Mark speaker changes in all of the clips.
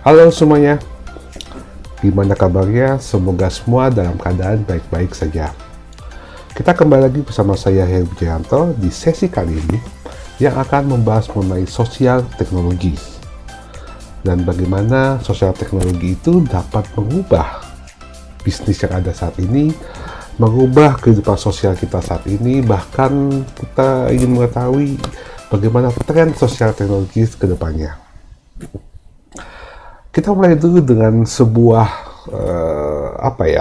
Speaker 1: Halo semuanya, gimana kabarnya? Semoga semua dalam keadaan baik-baik saja. Kita kembali lagi bersama saya Heru Wijayanto di sesi kali ini yang akan membahas mengenai sosial teknologi dan bagaimana sosial teknologi itu dapat mengubah bisnis yang ada saat ini, mengubah kehidupan sosial kita saat ini, bahkan kita ingin mengetahui bagaimana tren sosial teknologi ke depannya. Kita mulai dulu dengan sebuah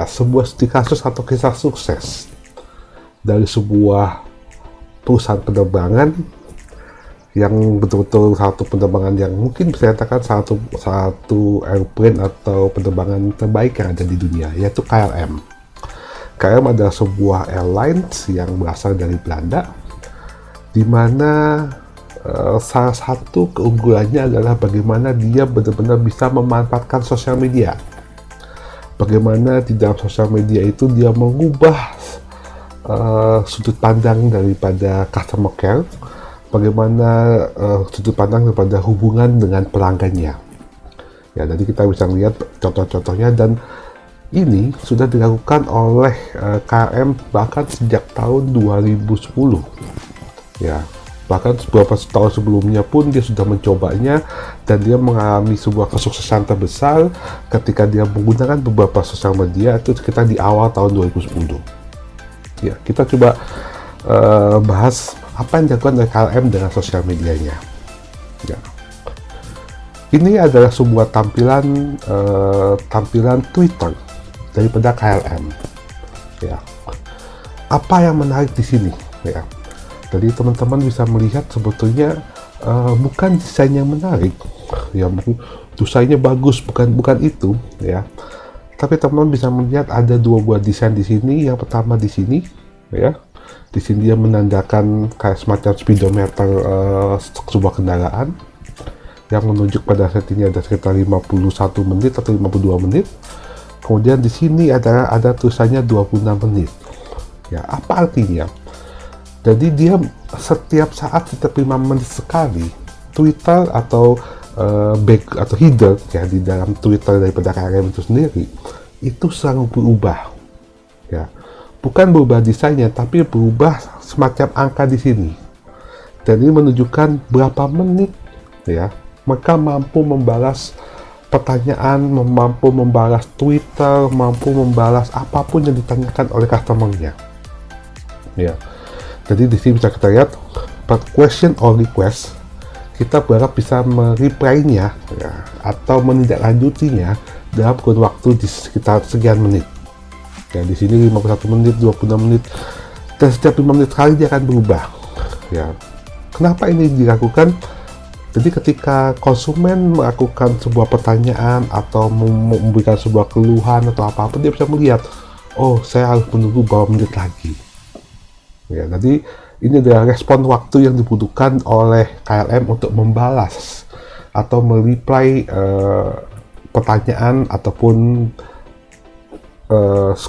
Speaker 1: sebuah studi kasus atau kisah sukses dari sebuah perusahaan penerbangan yang betul-betul satu penerbangan yang mungkin bisa dikatakan satu airplane atau penerbangan terbaik yang ada di dunia, yaitu KLM. KLM adalah sebuah airlines yang berasal dari Belanda, di mana salah satu keunggulannya adalah bagaimana dia benar-benar bisa memanfaatkan sosial media. Bagaimana di dalam sosial media itu dia mengubah sudut pandang daripada customer care, bagaimana sudut pandang daripada hubungan dengan pelanggannya. Ya, jadi kita bisa lihat contoh-contohnya, dan ini sudah dilakukan oleh KLM bahkan sejak tahun 2010. Ya, bahkan beberapa tahun sebelumnya pun dia sudah mencobanya, dan dia mengalami sebuah kesuksesan terbesar ketika dia menggunakan beberapa sosial media itu sekitar di awal tahun 2010. Ya, kita coba bahas apa yang dilakukan oleh KLM dengan sosial medianya. Ya. Ini adalah sebuah tampilan Twitter daripada KLM. Ya. Apa yang menarik di sini? Ya. Jadi teman-teman bisa melihat sebetulnya bukan desain yang menarik, ya mungkin desainnya bagus, bukan itu, ya. Tapi teman-teman bisa melihat ada dua buah desain di sini. Yang pertama di sini, ya, di sini dia menandakan kayak semacam speedometer sebuah kendaraan yang menunjuk pada saat ini ada sekitar 51 menit atau 52 menit. Kemudian di sini ada tulisannya 26 menit. Ya, apa artinya? Jadi dia setiap 5 menit sekali Twitter atau atau header ya di dalam Twitter daripada KLM itu sendiri itu selalu berubah. Ya, bukan berubah desainnya, tapi berubah semacam angka di sini. Jadi menunjukkan berapa menit ya mereka mampu membalas pertanyaan, mampu membalas Twitter, mampu membalas apapun yang ditanyakan oleh customer-nya. Ya. Jadi di sini bisa kita lihat per question or request, kita berharap bisa mereply-nya ya, atau menindaklanjutinya dalam kurun waktu di sekitar sekian menit. Ya, di sini 51 menit, 26 menit, dan setiap 5 menit sekali dia akan berubah. Ya. Kenapa ini dilakukan? Jadi ketika konsumen melakukan sebuah pertanyaan atau memberikan sebuah keluhan atau apa-apa, dia bisa melihat, oh saya harus menunggu beberapa menit lagi. Ya, jadi ini adalah respon waktu yang dibutuhkan oleh KLM untuk membalas atau mereply pertanyaan ataupun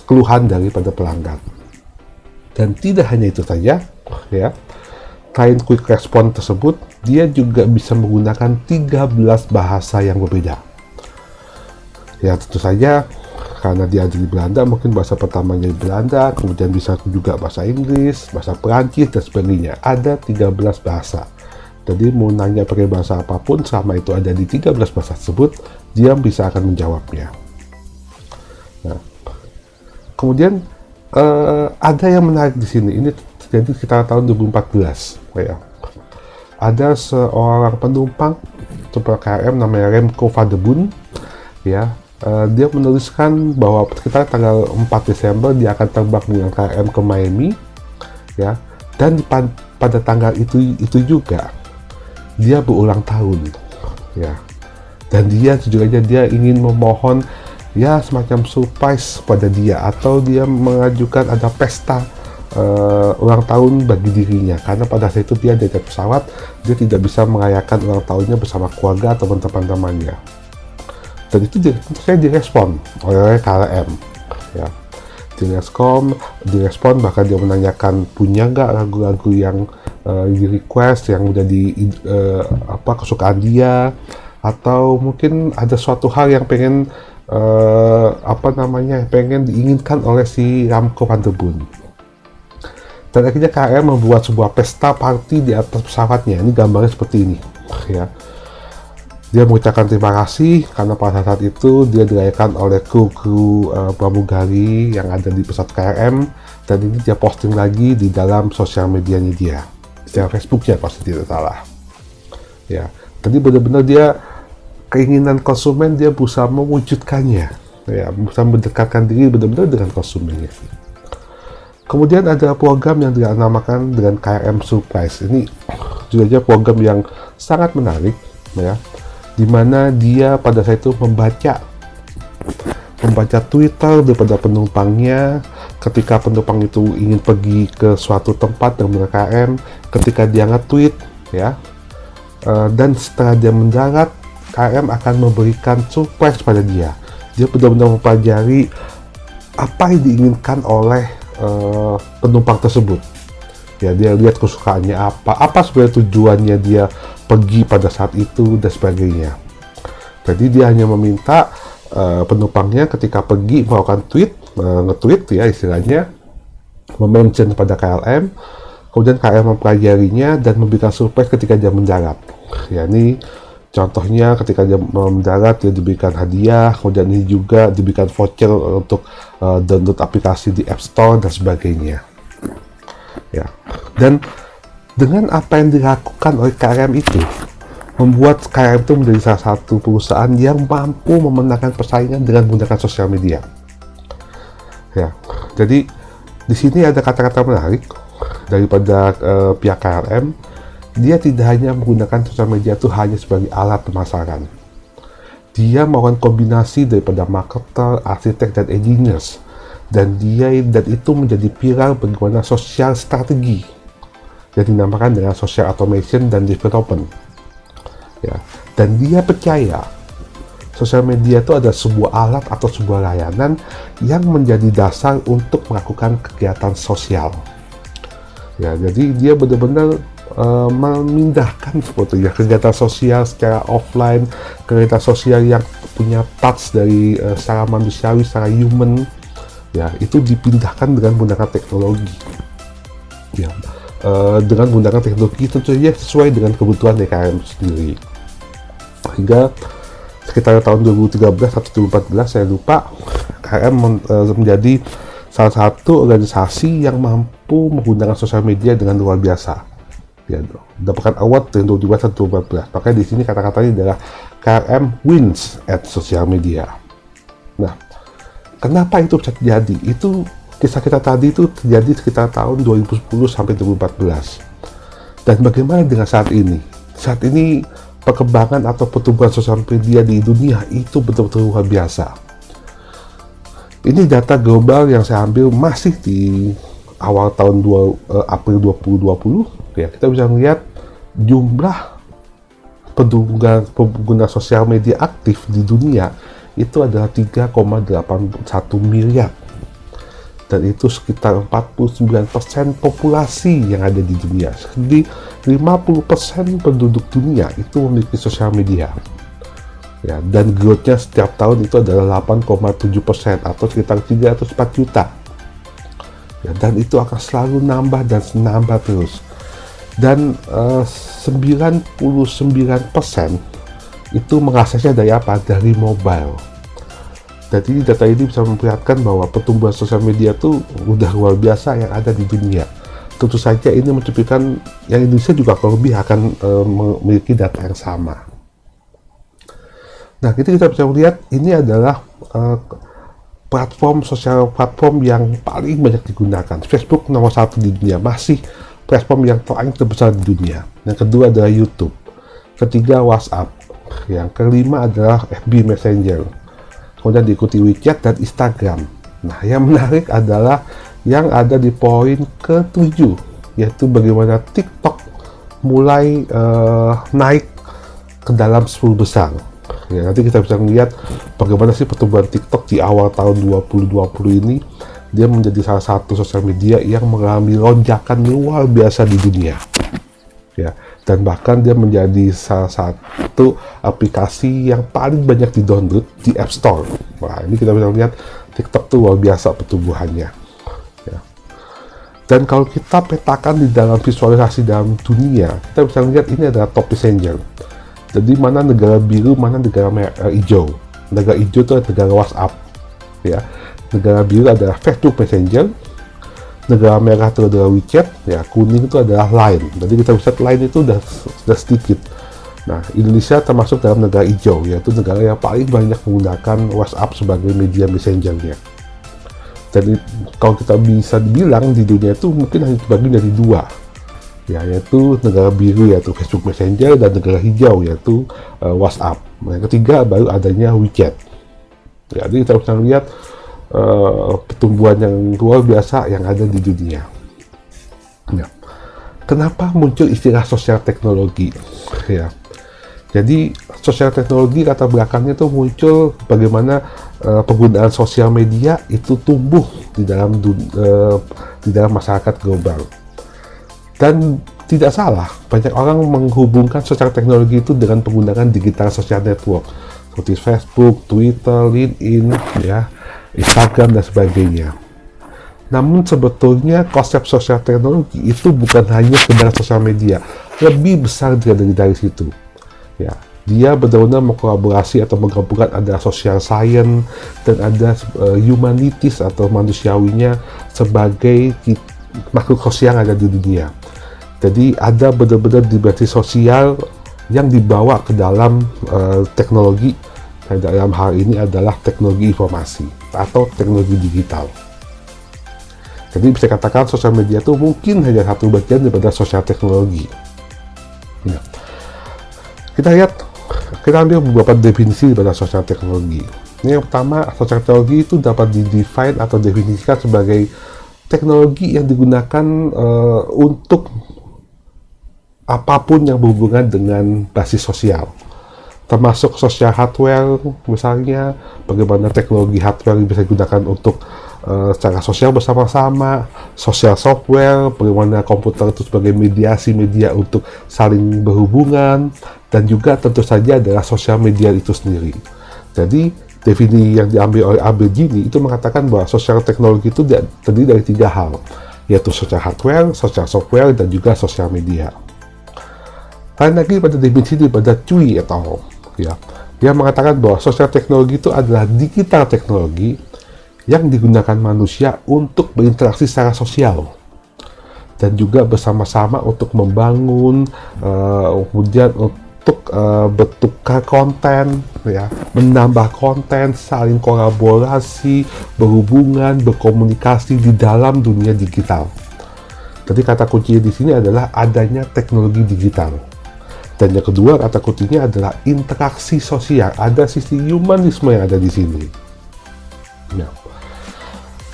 Speaker 1: keluhan daripada pelanggan. Dan tidak hanya itu saja, ya. Selain quick response tersebut, dia juga bisa menggunakan 13 bahasa yang berbeda. Ya, tentu saja karena dia ada di Belanda, mungkin bahasa pertamanya di Belanda, kemudian bisa juga bahasa Inggris, bahasa Perancis, dan sebagainya. Ada 13 bahasa. Jadi mau nanya pakai bahasa apapun, selama itu ada di 13 bahasa tersebut, dia bisa akan menjawabnya. Nah, kemudian ada yang menarik di sini. Ini terjadi sekitar tahun 2014. Ya. Ada seorang penumpang sebuah KLM namanya Remco van der Boon, ya. Dia menuliskan bahwa sekitar tanggal 4 Desember dia akan terbang dengan KLM ke Miami, ya, dan pada tanggal itu juga dia berulang tahun, ya, dan dia juga dia ingin memohon ya semacam surprise pada dia, atau dia mengajukan ada pesta ulang tahun bagi dirinya, karena pada saat itu dia dari pesawat, dia tidak bisa merayakan ulang tahunnya bersama keluarga atau teman-temannya. Dan itu saya direspon oleh KLM, ya, direspon bahkan dia menanyakan punya nggak lagu-lagu yang di request yang udah kesukaan dia, atau mungkin ada suatu hal yang pengen pengen diinginkan oleh si Remco van der Bund. Dan akhirnya KLM membuat sebuah pesta party di atas pesawatnya. Ini gambarnya seperti ini, ya. Dia mengucapkan terima kasih karena pada saat itu dia dirayakan oleh kru pramugari yang ada di pesawat KLM, dan ini dia posting lagi di dalam sosial medianya dia, secara Facebooknya pasti tidak salah. Ya, tadi benar-benar dia keinginan konsumen, dia berusaha mewujudkannya, ya, berusaha mendekatkan diri benar-benar dengan konsumennya. Kemudian ada program yang dinamakan dengan KLM Surprise. Ini juga program yang sangat menarik, ya, di mana dia pada saat itu membaca Twitter daripada penumpangnya ketika penumpang itu ingin pergi ke suatu tempat dengan KLM, ketika dia nge-tweet, ya, dan setelah dia mendarat, KLM akan memberikan surprise pada dia. Dia benar-benar mempelajari apa yang diinginkan oleh penumpang tersebut. Ya, dia lihat kesukaannya apa sebenarnya tujuannya dia pergi pada saat itu dan sebagainya. Jadi dia hanya meminta penumpangnya ketika pergi melakukan nge-tweet, ya, istilahnya mention pada KLM, kemudian KLM mempelajarinya dan memberikan surprise ketika dia mendarat. Ya, ini contohnya ketika dia mendarat, dia diberikan hadiah, kemudian ini juga diberikan voucher untuk download aplikasi di App Store dan sebagainya. Ya, dan dengan apa yang dilakukan oleh KLM itu, membuat KLM itu menjadi salah satu perusahaan yang mampu memenangkan persaingan dengan menggunakan sosial media. Ya, jadi di sini ada kata-kata menarik daripada pihak KLM. Dia tidak hanya menggunakan sosial media itu hanya sebagai alat pemasaran. Dia melakukan kombinasi daripada marketer, arsitek, dan engineers, dan itu menjadi pilar bagaimana sosial strategi yang dinamakan dengan social automation dan development. Ya, dan dia percaya sosial media itu ada sebuah alat atau sebuah layanan yang menjadi dasar untuk melakukan kegiatan sosial. Ya, jadi dia benar-benar memindahkan sebetulnya kegiatan sosial secara offline, kegiatan sosial yang punya touch dari secara manusiawi, secara human, ya, itu dipindahkan dengan menggunakan teknologi. Ya, dengan menggunakan teknologi tentu saja sesuai dengan kebutuhan KLM sendiri. Hingga sekitar tahun 2013 atau 2014, saya lupa, KLM menjadi salah satu organisasi yang mampu menggunakan sosial media dengan luar biasa. Ya, mendapatkan award tahun 2014. Makanya di sini kata-katanya adalah KLM wins at social media. Nah, kenapa itu bisa terjadi? Itu kisah kita tadi itu terjadi sekitar tahun 2010 sampai 2014. Dan bagaimana dengan saat ini? Saat ini perkembangan atau pertumbuhan sosial media di dunia itu betul-betul luar biasa. Ini data global yang saya ambil masih di awal tahun April 2020. Ya, kita bisa melihat jumlah pengguna sosial media aktif di dunia itu adalah 3,81 miliar. Dan itu sekitar 49% populasi yang ada di dunia. Jadi 50% penduduk dunia itu memiliki sosial media. Ya, dan growth-nya setiap tahun itu adalah 8,7% atau sekitar 304 juta. Ya, dan itu akan selalu nambah dan nambah terus. Dan 99% itu mengaksesnya dari apa? Dari mobile. Jadi data ini bisa memperlihatkan bahwa pertumbuhan sosial media itu udah luar biasa yang ada di dunia. Tentu saja ini mencerminkan yang Indonesia juga kalau lebih akan memiliki data yang sama. Nah, kita bisa melihat ini adalah platform yang paling banyak digunakan. Facebook nomor 1 di dunia, masih platform yang paling terbesar di dunia. Yang kedua adalah YouTube, ketiga WhatsApp, yang kelima adalah FB Messenger, kemudian diikuti WeChat dan Instagram. Nah, yang menarik adalah yang ada di poin ke-7, yaitu bagaimana TikTok mulai naik ke dalam 10 besar. Ya, nanti kita bisa melihat bagaimana sih pertumbuhan TikTok di awal tahun 2020 ini. Dia menjadi salah satu sosial media yang mengalami lonjakan luar biasa di dunia. Ya, dan bahkan dia menjadi salah satu aplikasi yang paling banyak di-download di App Store. Wah, ini kita bisa lihat TikTok tuh luar biasa pertumbuhannya. Ya. Dan kalau kita petakan di dalam visualisasi dalam dunia, kita bisa lihat ini adalah top messenger. Jadi mana negara biru, mana negara hijau. Negara hijau itu adalah negara WhatsApp. Ya. Negara biru adalah Facebook Messenger. Negara merah itu adalah WeChat, ya, kuning itu adalah Line. Jadi kita bisa Line itu sudah sedikit. Nah, Indonesia termasuk dalam negara hijau, yaitu negara yang paling banyak menggunakan WhatsApp sebagai media messengernya. Jadi kalau kita bisa dibilang di dunia itu mungkin hanya dibagi menjadi dua, ya, yaitu negara biru yaitu Facebook Messenger dan negara hijau yaitu WhatsApp. Nah, yang ketiga baru adanya WeChat. Ya, jadi kita bisa lihat pertumbuhan yang luar biasa yang ada di dunia. Nah, kenapa muncul istilah sosial teknologi? Ya, jadi sosial teknologi kata belakangnya itu muncul bagaimana penggunaan sosial media itu tumbuh di dalam masyarakat global. Dan tidak salah, banyak orang menghubungkan sosial teknologi itu dengan penggunaan digital social network seperti Facebook, Twitter, LinkedIn, ya, Instagram dan sebagainya. Namun sebetulnya konsep sosial teknologi itu bukan hanya sekedar sosial media, lebih besar dari situ. Ya, dia benar-benar mengkolaborasi atau menggabungkan ada social science dan ada humanities atau manusiawinya sebagai makhluk sosial yang ada di dunia. Jadi ada benar-benar dimensi sosial yang dibawa ke dalam teknologi. Dalam hal ini adalah teknologi informasi atau teknologi digital. Jadi bisa katakan sosial media itu mungkin hanya satu bagian daripada sosial teknologi. Ya. Kita ambil beberapa definisi daripada sosial teknologi. Ini yang pertama, sosial teknologi itu dapat didefine atau definisikan sebagai teknologi yang digunakan untuk apapun yang berhubungan dengan basis sosial. Termasuk social hardware, misalnya bagaimana teknologi hardware bisa digunakan untuk secara sosial bersama-sama, social software, bagaimana komputer itu sebagai media untuk saling berhubungan, dan juga tentu saja adalah sosial media itu sendiri. Jadi definisi yang diambil oleh Abel Gini itu mengatakan bahwa sosial teknologi itu terdiri dari tiga hal, yaitu social hardware, social software, dan juga sosial media. Lain lagi pada definisi daripada Cui et al. Ya, dia mengatakan bahwa sosial teknologi itu adalah digital teknologi yang digunakan manusia untuk berinteraksi secara sosial dan juga bersama-sama untuk membangun, kemudian untuk bertukar konten, ya, menambah konten, saling kolaborasi, berhubungan, berkomunikasi di dalam dunia digital. Jadi kata kuncinya di sini adalah adanya teknologi digital. Dan yang kedua, kata kuncinya adalah interaksi sosial. Ada sisi humanisme yang ada di sini. Nah,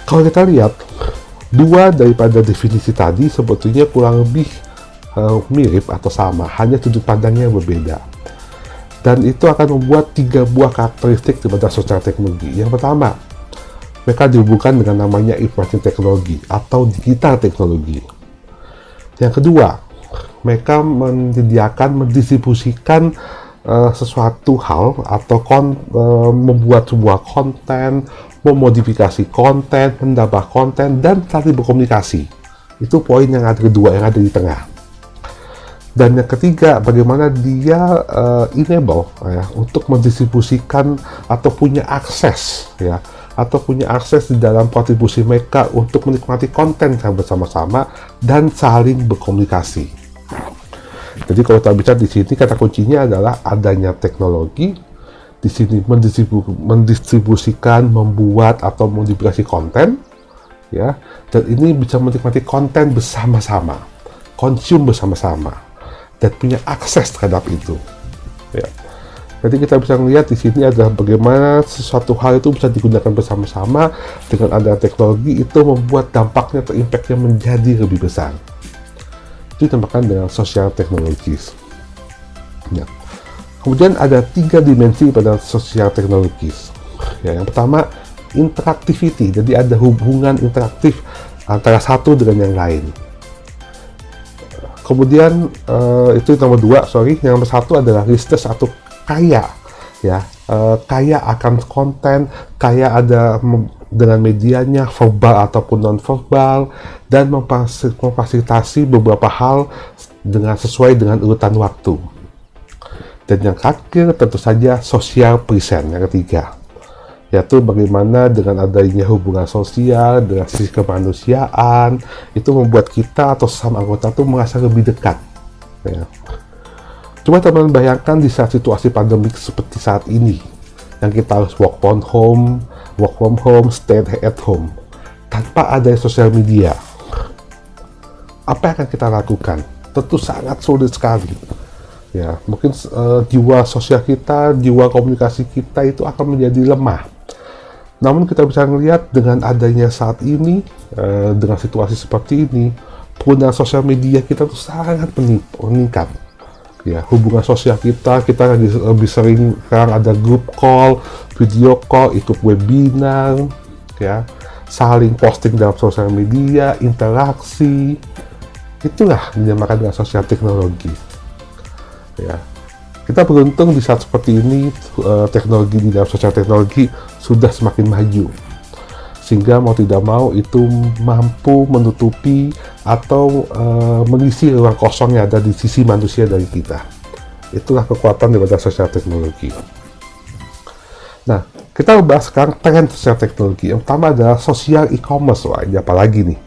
Speaker 1: kalau kita lihat, dua daripada definisi tadi sebetulnya kurang lebih mirip atau sama, hanya sudut pandangnya berbeda. Dan itu akan membuat tiga buah karakteristik daripada sosial teknologi. Yang pertama, mereka dihubungkan dengan namanya informasi teknologi atau digital teknologi. Yang kedua, mereka mendistribusikan sesuatu hal atau membuat sebuah konten, memodifikasi konten, menambah konten, dan saling berkomunikasi. Itu poin yang ada kedua, yang ada di tengah. Dan yang ketiga, bagaimana dia enable ya, untuk mendistribusikan atau punya akses, ya, atau punya akses di dalam kontribusi mereka untuk menikmati konten yang bersama-sama dan saling berkomunikasi. Jadi kalau kita bicara di sini, kata kuncinya adalah adanya teknologi di sini mendistribusikan, membuat atau modifikasi konten, ya, dan ini bisa menikmati konten bersama-sama, konsum bersama-sama, dan punya akses terhadap itu. Ya. Jadi kita bisa melihat di sini adalah bagaimana sesuatu hal itu bisa digunakan bersama-sama dengan adanya teknologi itu membuat dampaknya atau impact-nya menjadi lebih besar. Itu dinamakan dengan sosial teknologis. Ya. Kemudian ada tiga dimensi pada sosial teknologis. Ya, yang pertama, interactivity. Jadi ada hubungan interaktif antara satu dengan yang lain. Kemudian itu nomor 2, sorry. Yang nomor 1 adalah research atau kaya, ya. Kaya akan konten, kaya dengan medianya, verbal ataupun non-verbal, dan memfasilitasi beberapa hal sesuai dengan urutan waktu. Dan yang terakhir tentu saja social present, yang ketiga, yaitu bagaimana dengan adanya hubungan sosial dengan sisi kemanusiaan itu membuat kita atau sesama anggota itu merasa lebih dekat, ya. Coba teman-teman bayangkan di saat situasi pandemik seperti saat ini, yang kita harus work from home, stay at home, tanpa ada sosial media, apa yang akan kita lakukan? Tentu sangat sulit sekali, ya. Mungkin jiwa sosial kita, jiwa komunikasi kita itu akan menjadi lemah. Namun kita bisa melihat dengan adanya saat ini, dengan situasi seperti ini, penggunaan sosial media kita tuh sangat meningkat. Ya, hubungan sosial kita lebih sering sekarang ada grup call, video call, ikut webinar, ya, saling posting dalam sosial media, interaksi. Itulah dinamakan dengan sosial teknologi. Ya. Kita beruntung di saat seperti ini, teknologi di dalam sosial teknologi sudah semakin maju, sehingga mau tidak mau itu mampu menutupi atau mengisi ruang kosong yang ada di sisi manusia dari kita. Itulah kekuatan daripada sosial teknologi. Nah, kita membahas sekarang tren sosial teknologi. Yang pertama adalah sosial e-commerce. Wah, ini apa lagi nih?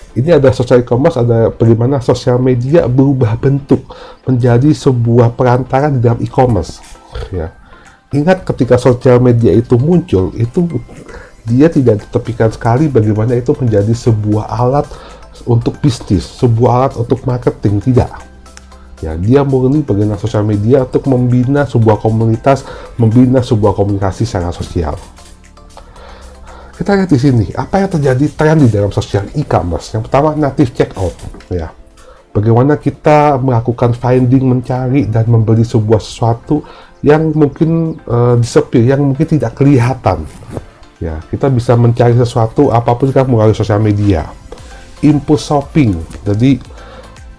Speaker 1: Ini ada sosial e-commerce, ada bagaimana sosial media berubah bentuk menjadi sebuah perantara di dalam e-commerce, ya. Ingat ketika sosial media itu muncul, itu dia tidak ditepikan sekali bagaimana itu menjadi sebuah alat untuk bisnis, sebuah alat untuk marketing, tidak. Ya, dia murni bagaimana sosial media untuk membina sebuah komunitas, membina sebuah komunikasi secara sosial. Kita lihat di sini, apa yang terjadi tren di dalam sosial e-commerce. Yang pertama, native checkout, ya. Bagaimana kita melakukan finding, mencari dan membeli sebuah sesuatu yang mungkin disappear, yang mungkin tidak kelihatan. Ya, kita bisa mencari sesuatu apapun kan melalui sosial media. Impulse shopping, jadi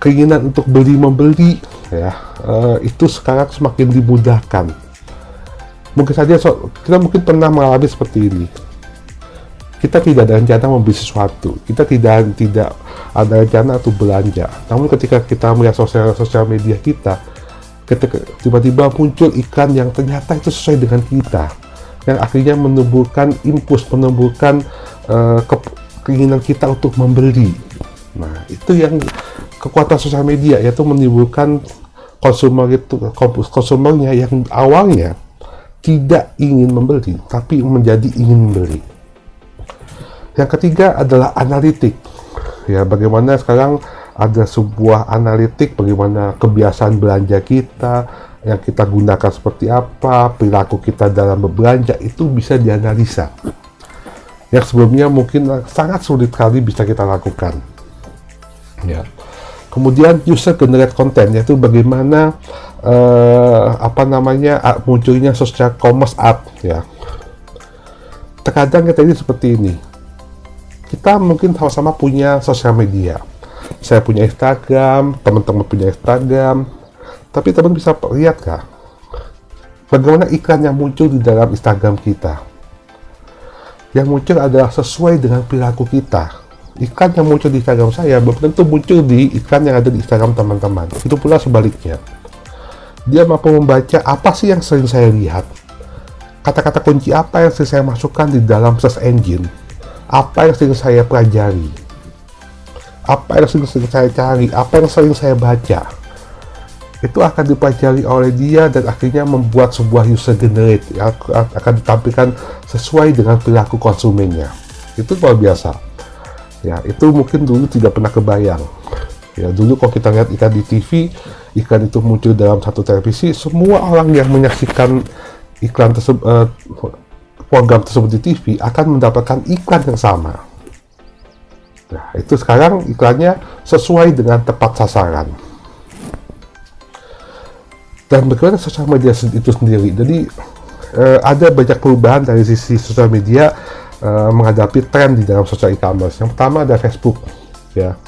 Speaker 1: keinginan untuk membeli, ya, itu sekarang semakin dimudahkan. Mungkin saja kita mungkin pernah mengalami seperti ini. Kita tidak ada rencana membeli sesuatu, kita tidak ada rencana untuk belanja. Namun ketika kita melihat sosial media kita, ketika tiba-tiba muncul iklan yang ternyata itu sesuai dengan kita, yang akhirnya menumbuhkan impuls, menumbuhkan keinginan kita untuk membeli. Nah, itu yang kekuatan sosial media, yaitu menimbulkan konsumernya yang awalnya tidak ingin membeli, tapi menjadi ingin membeli. Yang ketiga adalah analitik. Ya, bagaimana sekarang ada sebuah analitik bagaimana kebiasaan belanja kita, yang kita gunakan seperti apa, perilaku kita dalam berbelanja itu bisa dianalisa. Yang sebelumnya mungkin sangat sulit sekali bisa kita lakukan. Ya. Kemudian user generate content, yaitu bagaimana munculnya social commerce app, ya. Terkadang kita ini seperti ini. Kita mungkin sama-sama punya sosial media. Saya punya Instagram, teman-teman punya Instagram. Tapi teman bisa lihat kah? Bagaimana iklan yang muncul di dalam Instagram kita? Yang muncul adalah sesuai dengan perilaku kita. Iklan yang muncul di Instagram saya belum tentu muncul di iklan yang ada di Instagram teman-teman. Itu pula sebaliknya. Dia mampu membaca apa sih yang sering saya lihat. Kata-kata kunci apa yang sering saya masukkan di dalam search engine. Apa yang sering saya pelajari, apa yang sering saya cari, apa yang sering saya baca, itu akan dipelajari oleh dia dan akhirnya membuat sebuah user generate yang akan ditampilkan sesuai dengan perilaku konsumennya. Itu luar biasa. Ya, itu mungkin dulu tidak pernah kebayang. Ya, dulu kalau kita lihat iklan di TV, iklan itu muncul dalam satu televisi, semua orang yang menyaksikan iklan tersebut, program tersebut di TV akan mendapatkan iklan yang sama. Nah, itu sekarang iklannya sesuai dengan tepat sasaran. Dan bagaimana sosial media itu sendiri? Jadi ada banyak perubahan dari sisi sosial media menghadapi tren di dalam sosial e-commerce. Yang pertama ada Facebook, ya.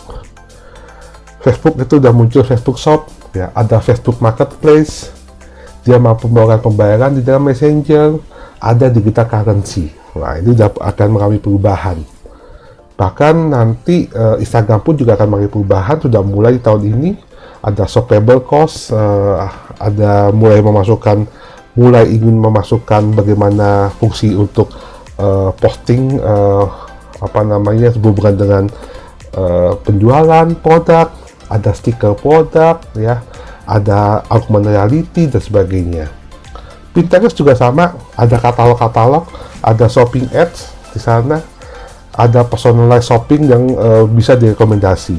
Speaker 1: Facebook itu udah muncul Facebook Shop, ya, ada Facebook Marketplace, dia mampu melakukan pembayaran di dalam Messenger, ada digital currency. Nah, ini udah akan mengalami perubahan. Bahkan nanti Instagram pun juga akan mengalami perubahan, sudah mulai di tahun ini, ada shoppable cost, ada mulai ingin memasukkan bagaimana fungsi untuk posting berhubungan dengan penjualan produk, ada stiker produk, ya, ada augmented reality dan sebagainya. Pinterest juga sama, ada katalog-katalog, ada shopping ads di sana, ada personalized shopping yang bisa direkomendasi.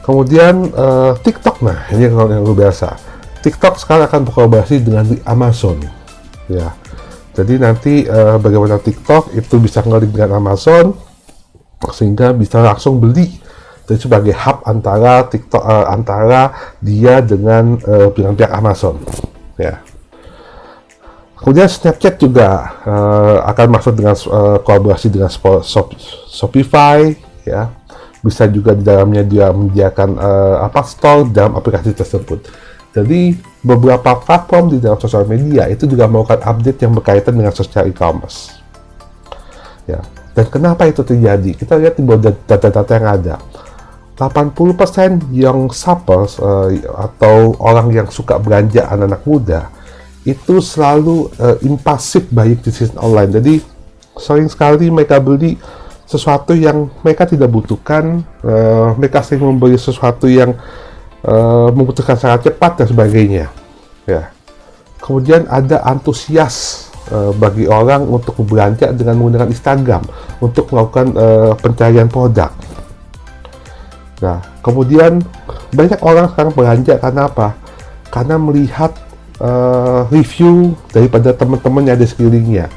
Speaker 1: Kemudian TikTok, nah ini yang luar biasa. TikTok sekarang akan berkolaborasi dengan Amazon, ya. Jadi nanti bagaimana TikTok itu bisa ngelik dengan Amazon, sehingga bisa langsung beli. Jadi sebagai hub antara TikTok, antara dia dengan pihak Amazon, ya. Kemudian Snapchat juga akan masuk dengan kolaborasi dengan Shopify, ya. Bisa juga di dalamnya dia menyediakan store dalam aplikasi tersebut. Jadi beberapa platform di dalam sosial media itu juga melakukan update yang berkaitan dengan social e-commerce, ya. Dan kenapa itu terjadi? Kita lihat di bawah data-data yang ada. 80% yang shoppers atau orang yang suka belanja anak-anak muda itu selalu impulsive buying decision online. Jadi sering sekali mereka beli sesuatu yang mereka tidak butuhkan, mereka sering membeli sesuatu yang membutuhkan sangat cepat dan sebagainya, ya. Kemudian ada antusias bagi orang untuk belanja dengan menggunakan Instagram untuk melakukan pencarian produk. Nah, kemudian banyak orang sekarang belanja karena apa? Karena melihat review daripada teman-teman yang ada sekelilingnya.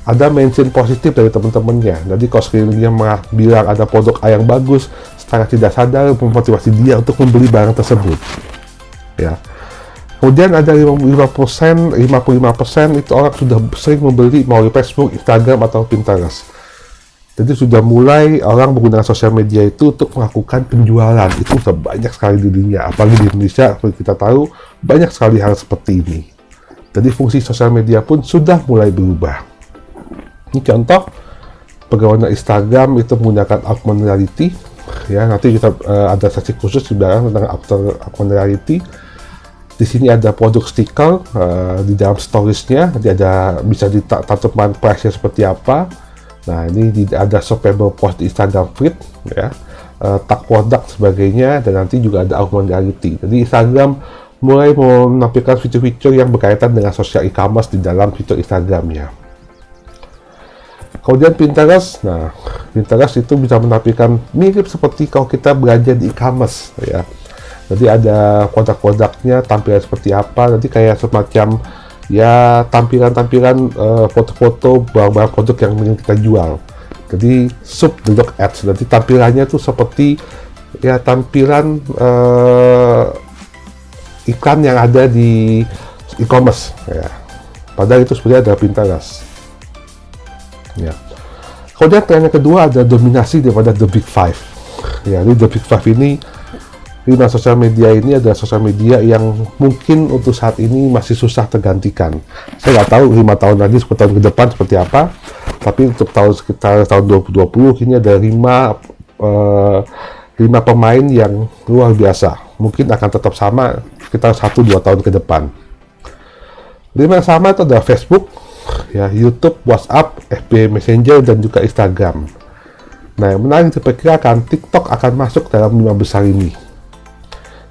Speaker 1: Ada mention positif dari teman-temannya. Jadi kalau sekelilingnya bilang ada produk A yang bagus, secara tidak sadar memotivasi dia untuk membeli barang tersebut, ya. Kemudian ada 55% itu orang sudah sering membeli melalui Facebook, Instagram, atau Pinterest. Jadi sudah mulai orang menggunakan sosial media itu untuk melakukan penjualan. Itu sudah banyak sekali di dunia, apalagi di Indonesia, seperti kita tahu, banyak sekali hal seperti ini. Jadi fungsi sosial media pun sudah mulai berubah. Ini contoh bagaimana Instagram itu menggunakan augmented reality, ya. Nanti kita ada sesi khusus di belakang tentang augmented reality. Di sini ada produk stiker di dalam storiesnya, nanti ada bisa ditantumkan price-nya seperti apa. Nah, ini ada shoppable post di Instagram feed, ya, tag produk sebagainya, dan nanti juga ada augmented reality. Jadi Instagram mulai menampilkan fitur-fitur yang berkaitan dengan social e-commerce di dalam fitur Instagramnya. Kemudian Pinterest, nah Pinterest itu bisa menampilkan mirip seperti kalau kita belanja di e-commerce, ya. Jadi ada produk-produknya, tampilan seperti apa, nanti kayak semacam, ya, tampilan-tampilan foto-foto barang-barang produk yang ingin kita jual. Jadi sub-the-look ads, nanti tampilannya tuh seperti, ya, tampilan iklan yang ada di e-commerce, ya. Padahal itu sebenarnya ada Pinterest, ya. Kemudian tren yang kedua ada dominasi daripada The Big Five, ya. Jadi The Big Five ini, 5 sosial media ini adalah sosial media yang mungkin untuk saat ini masih susah tergantikan. Saya nggak tahu 5 tahun lagi, 10 tahun ke depan seperti apa, tapi untuk sekitar tahun 2020 ini ada 5 pemain yang luar biasa. Mungkin akan tetap sama sekitar 1-2 tahun ke depan. 5 yang sama itu adalah Facebook, ya, YouTube, WhatsApp, FB Messenger, dan juga Instagram. Nah, yang menarik diperkirakan TikTok akan masuk dalam 5 besar ini,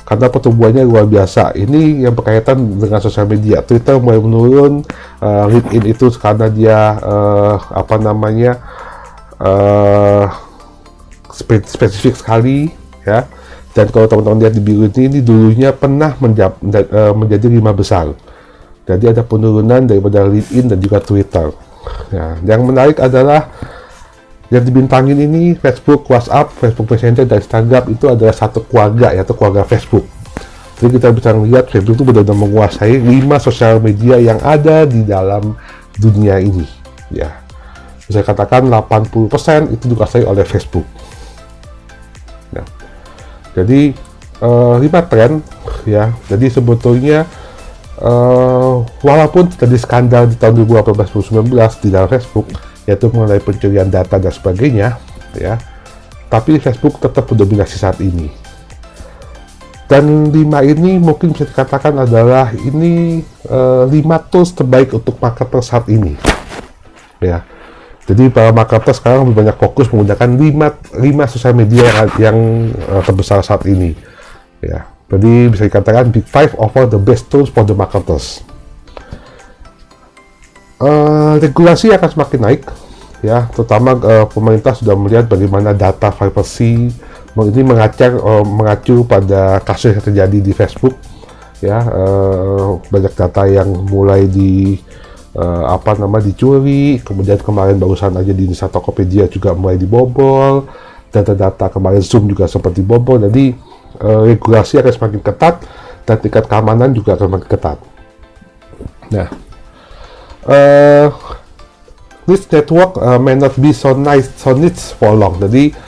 Speaker 1: karena pertumbuhannya luar biasa. Ini yang berkaitan dengan sosial media. Twitter mulai menurun, LinkedIn itu karena dia spesifik sekali, ya. Dan kalau teman-teman lihat di biru ini dulunya pernah menjadi 5 besar. Jadi ada penurunan daripada LinkedIn dan juga Twitter. Nah, yang menarik adalah yang dibintangin ini Facebook, WhatsApp, Facebook Messenger, dan Instagram itu adalah satu keluarga, yaitu keluarga Facebook. Jadi kita bisa melihat Facebook itu benar-benar menguasai 5 sosial media yang ada di dalam dunia ini, ya. Bisa katakan 80% itu dikuasai oleh Facebook. Nah, Jadi 5 tren ya. Jadi sebetulnya walaupun terjadi skandal di tahun 2018-2019 di dalam Facebook, yaitu mengenai pencurian data dan sebagainya ya, tapi Facebook tetap mendominasi saat ini. Dan 5 ini mungkin bisa dikatakan adalah ini 5 tools terbaik untuk marketer saat ini ya. Jadi para marketer sekarang lebih banyak fokus menggunakan 5 sosial media yang terbesar saat ini ya. Jadi bisa dikatakan Big Five offer the best tools for the marketers. Regulasi akan semakin naik ya, terutama pemerintah sudah melihat bagaimana data privacy ini mengacu pada kasus yang terjadi di Facebook ya. Banyak data yang mulai dicuri, kemudian kemarin barusan aja di Indonesia Tokopedia juga mulai dibobol, data-data kemarin Zoom juga sempat dibobol. Jadi regulasi akan semakin ketat dan tingkat keamanan juga akan semakin ketat. Nah, this network may not be so nice for long. Jadi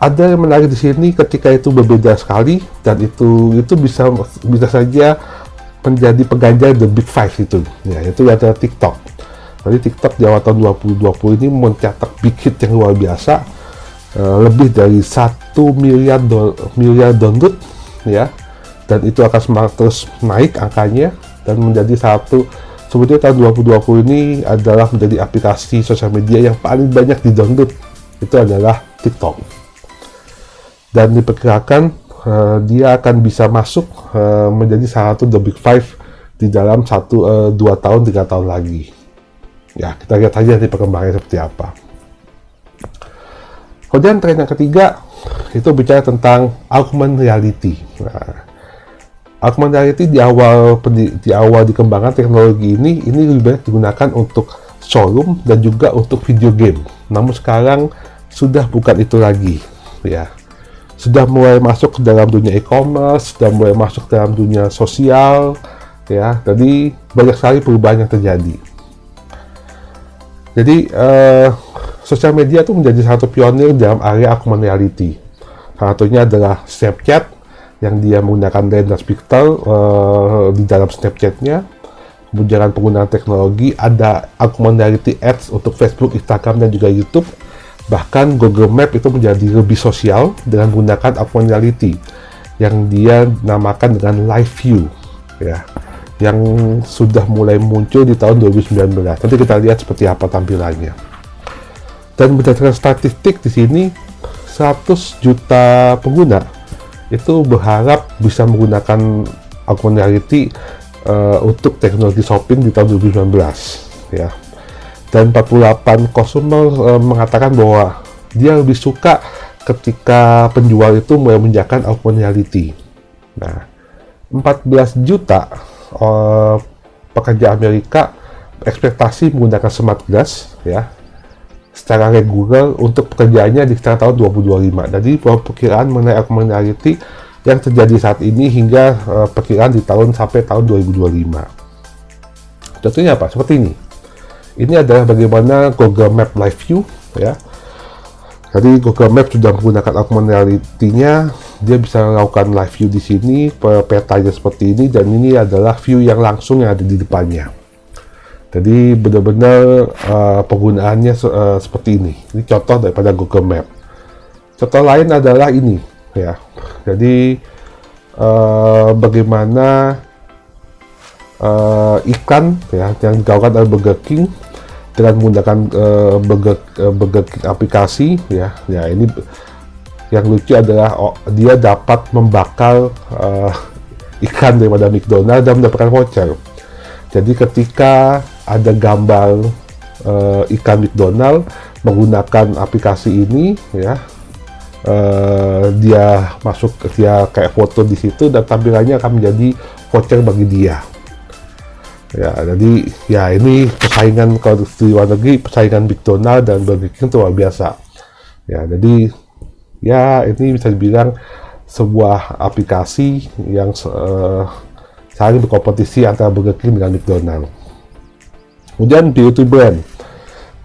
Speaker 1: ada yang menarik di sini ketika itu berbeda sekali, dan itu bisa saja menjadi pengganjal the big five itu ya, itu adalah TikTok. Jadi TikTok di awal tahun 2020 ini mencetak big hit yang luar biasa, lebih dari 1 miliar download ya, dan itu akan terus naik angkanya dan menjadi sebetulnya tahun 2020 ini adalah menjadi aplikasi sosial media yang paling banyak di-download, itu adalah TikTok. Dan diperkirakan dia akan bisa masuk menjadi salah satu the big five di dalam 2 tahun 3 tahun lagi ya. Kita lihat aja nanti perkembangannya seperti apa. Kemudian tren yang ketiga itu bicara tentang augmented reality. Nah, augmented reality di awal dikembangkan teknologi ini lebih banyak digunakan untuk showroom dan juga untuk video game. Namun sekarang sudah bukan itu lagi ya. Sudah mulai masuk ke dalam dunia e-commerce, sudah mulai masuk ke dalam dunia sosial ya. Jadi banyak sekali perubahan yang terjadi. Jadi sosial media itu menjadi satu pionir dalam area augmented reality. Salah satunya adalah Snapchat yang dia menggunakan lens filter di dalam Snapchat-nya. Kemudian penggunaan teknologi, ada augmented reality ads untuk Facebook, Instagram, dan juga YouTube. Bahkan Google Map itu menjadi lebih sosial dengan menggunakan augmented reality yang dia namakan dengan Live View ya, yang sudah mulai muncul di tahun 2019. Nanti kita lihat seperti apa tampilannya. Dan berdasarkan statistik di sini 100 juta pengguna itu berharap bisa menggunakan augmented reality untuk teknologi shopping di tahun 2019 ya. Dan 48 konsumer mengatakan bahwa dia lebih suka ketika penjual itu mulai menjalankan augmented reality. Nah, 14 juta pekerja Amerika ekspektasi menggunakan smart glass ya secara reguler untuk pekerjaannya di sekitar tahun 2025. Jadi perkiraan mengenai augmented reality yang terjadi saat ini hingga perkiraan di sampai tahun 2025. Contohnya apa? Seperti ini. Ini adalah bagaimana Google Map Live View ya. Jadi Google Map sudah menggunakan augmented reality-nya, dia bisa melakukan live view di sini, petanya seperti ini, dan ini adalah view yang langsung yang ada di depannya. Jadi benar-benar penggunaannya seperti ini. Ini contoh daripada Google Map. Contoh lain adalah ini ya. Jadi bagaimana iklan ya yang digaungkan oleh Burger King dengan menggunakan Burger King aplikasi ya. Ya ini yang lucu adalah dia dapat membakar iklan daripada McDonald dan mendapatkan voucher. Jadi ketika ada gambar iklan McDonald menggunakan aplikasi ini ya, dia kayak foto di situ dan tampilannya akan menjadi voucher bagi dia. Ya, jadi ya ini persaingan kalau di luar negeri, persaingan McDonald dan Burger King itu luar biasa. Ya, jadi ya ini bisa dibilang sebuah aplikasi yang saling berkompetisi antara Burger King dengan McDonald. Kemudian beauty brand.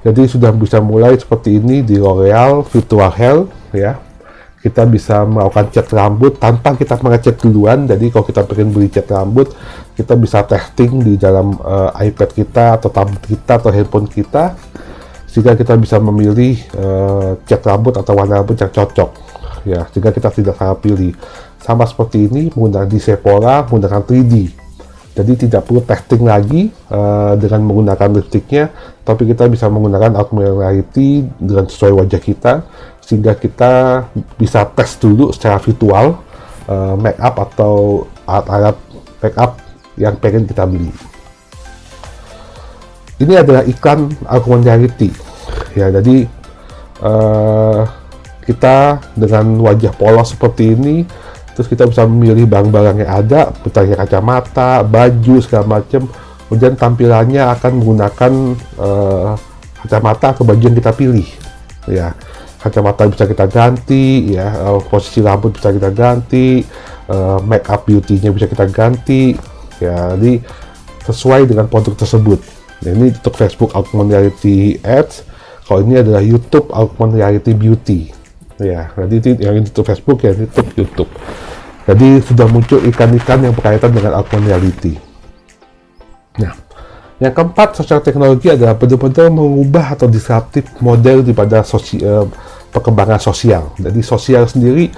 Speaker 1: Jadi sudah bisa mulai seperti ini di L'Oreal Virtual Health ya. kita bisa melakukan cat rambut tanpa kita mengecek duluan. Jadi kalau kita pengen beli cat rambut, kita bisa testing di dalam iPad kita atau tablet kita atau handphone kita, sehingga kita bisa memilih cat rambut atau warna rambut yang cocok ya, sehingga kita tidak salah pilih. Sama seperti ini menggunakan di Sephora menggunakan 3D, jadi tidak perlu testing lagi dengan menggunakan lipstiknya, tapi kita bisa menggunakan augmented reality dengan sesuai wajah kita, sehingga kita bisa tes dulu secara virtual make up atau alat-alat make up yang pengen kita beli. Ini adalah iklan augmented reality ya, jadi kita dengan wajah polos seperti ini, terus kita bisa memilih barang-barang yang ada, misalnya kacamata, baju, segala macam. Kemudian tampilannya akan menggunakan kacamata atau baju yang kita pilih ya. Kacamata bisa kita ganti ya, posisi rambut bisa kita ganti, make up beauty-nya bisa kita ganti ya, jadi sesuai dengan produk tersebut. Nah, ini untuk Facebook Augmented Reality Ads, kalau ini adalah YouTube Augmented Reality Beauty ya. Jadi yang ini untuk Facebook, ya ini untuk YouTube. Jadi sudah muncul ikan-ikan yang berkaitan dengan augmented reality. Nah, yang keempat, sosial teknologi adalah benar-benar mengubah atau disruptif model daripada perkembangan sosial. Jadi sosial sendiri,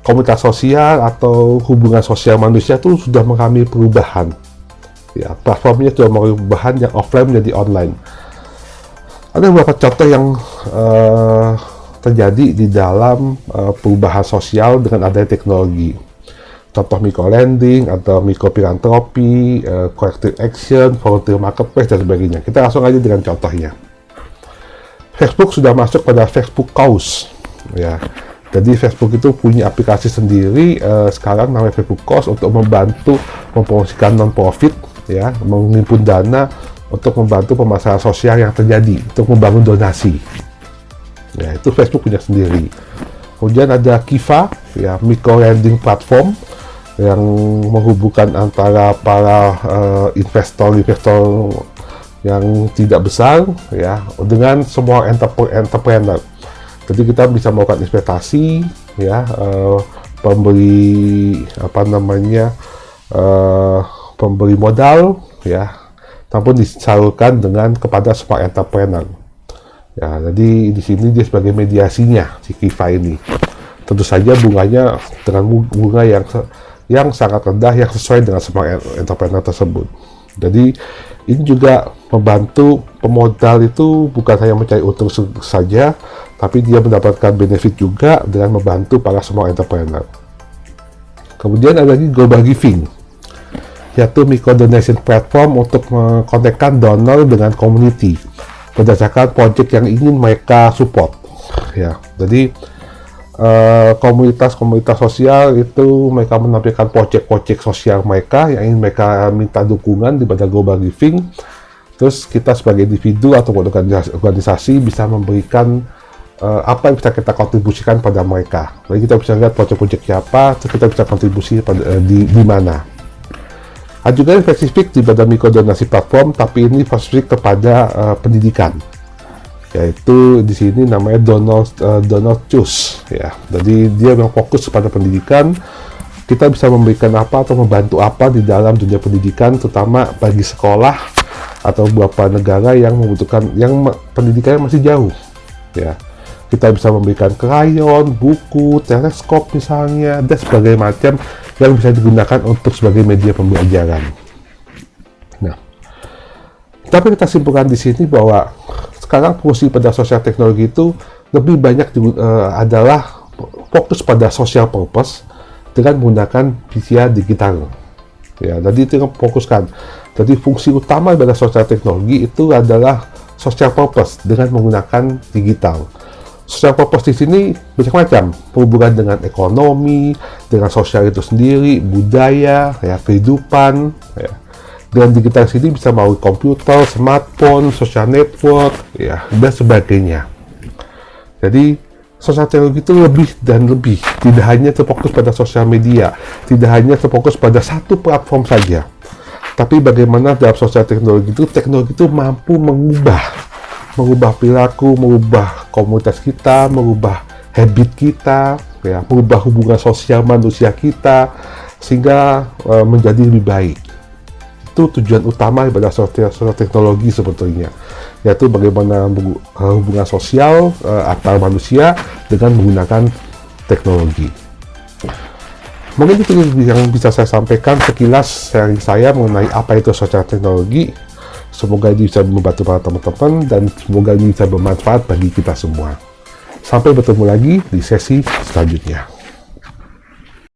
Speaker 1: komunitas sosial atau hubungan sosial manusia itu sudah mengalami perubahan. Ya, platformnya sudah mengalami perubahan yang offline menjadi online. Ada beberapa contoh yang terjadi di dalam perubahan sosial dengan adanya teknologi. Contoh micro-lending atau micro-filantropi, collective action, volunteer marketplace, dan sebagainya. Kita langsung aja dengan contohnya. Facebook sudah masuk pada Facebook Cause ya. Jadi Facebook itu punya aplikasi sendiri sekarang namanya Facebook Cause untuk membantu mempromosikan non-profit ya, menghimpun dana untuk membantu permasalahan sosial yang terjadi, untuk membangun donasi. Ya, itu Facebook punya sendiri. Kemudian ada Kiva ya, micro-lending platform yang menghubungkan antara para investor-investor yang tidak besar ya dengan semua entrepreneur. Jadi kita bisa melakukan investasi ya, pemberi pemberi modal ya, namun disalurkan kepada semua entrepreneur. Ya, jadi di sini dia sebagai mediasinya si Kiva ini. Tentu saja bunganya dengan bunga yang sangat rendah, yang sesuai dengan semua entrepreneur tersebut. Jadi ini juga membantu pemodal itu bukan hanya mencari untung saja, tapi dia mendapatkan benefit juga dengan membantu para semua entrepreneur. Kemudian ada lagi Global Giving, yaitu micro donation platform untuk mengkonekkan donor dengan community berdasarkan project yang ingin mereka support. Ya, jadi komunitas-komunitas sosial itu mereka menampilkan project-project sosial mereka yang ingin mereka minta dukungan daripada Global Giving. Terus kita sebagai individu atau organisasi bisa memberikan apa yang bisa kita kontribusikan pada mereka. Jadi kita bisa lihat project-project siapa, terus kita bisa kontribusi di mana. Ada juga yang spesifik daripada mikrodonasi platform, tapi ini spesifik kepada pendidikan. Yaitu di sini namanya Donor Choose ya. Jadi dia memang fokus pada pendidikan. Kita bisa memberikan apa atau membantu apa di dalam dunia pendidikan, terutama bagi sekolah atau beberapa negara yang membutuhkan, yang pendidikannya masih jauh ya. Kita bisa memberikan krayon, buku, teleskop misalnya, dan sebagainya macam yang bisa digunakan untuk sebagai media pembelajaran. Nah, tapi kita simpulkan di sini bahwa sekarang fungsi pada sosial teknologi itu lebih banyak adalah fokus pada social purpose dengan menggunakan media digital. Ya, jadi itu yang fokuskan. Jadi fungsi utama pada sosial teknologi itu adalah social purpose dengan menggunakan digital. Social purpose di sini macam-macam, berhubungan dengan ekonomi, dengan sosial itu sendiri, budaya, ya, kehidupan. Ya. Dengan digital sini bisa melalui komputer, smartphone, social network, ya, dan sebagainya. Jadi sosial teknologi itu lebih dan lebih, tidak hanya terfokus pada sosial media, tidak hanya terfokus pada satu platform saja, tapi bagaimana dalam sosial teknologi itu mampu mengubah perilaku, mengubah komunitas kita, mengubah habit kita, ya, mengubah hubungan sosial manusia kita sehingga menjadi lebih baik. Itu tujuan utama daripada suatu teknologi sebetulnya, yaitu bagaimana hubungan sosial antar manusia dengan menggunakan teknologi. Mungkin itu yang bisa saya sampaikan sekilas sharing saya mengenai apa itu sosial teknologi. Semoga ini bisa membantu para teman-teman dan semoga ini bisa bermanfaat bagi kita semua. Sampai bertemu lagi di sesi selanjutnya.